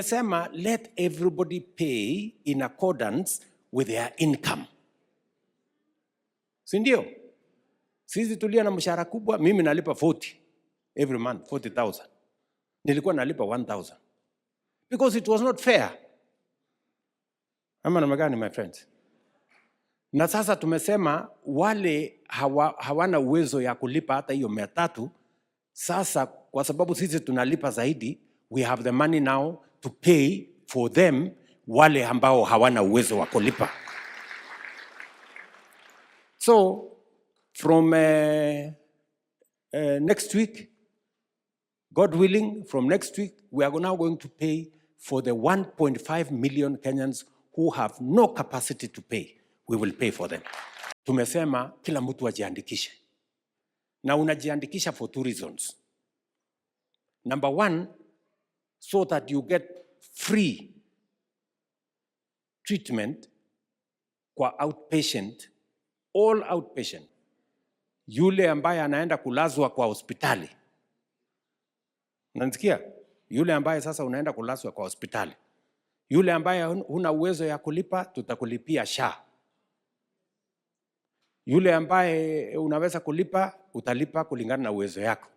Sema, let everybody pay in accordance with their income. Si ndio? Sisi tulia na mshahara kubwa, mimi nalipa 40 every month, 40,000. Nilikuwa nalipa 1,000. Because it was not fair. Ama namna gani, my friends? Na sasa tumesema wale hawana uwezo ya kulipa hata hiyo 300, sasa kwa sababu sisi tunalipa zaidi, we have the money now to pay for them, wale ambao hawana uwezo wa kulipa. So from next week, God willing, from next week, we are now going to pay for the 1.5 million Kenyans who have no capacity to pay. We will pay for them. Tumesema kila mtu ajiandikishe. Na unajiandikisha for 2 reasons. Number 1, so that you get free treatment kwa outpatient, all outpatient. Yule ambaye anaenda kulazwa kwa hospitali. Unanisikia? Yule ambaye sasa unaenda kulazwa kwa hospitali. Yule ambaye huna uwezo ya kulipa, tutakulipia SHA. Yule ambaye unaweza kulipa, utalipa kulingana na uwezo yako.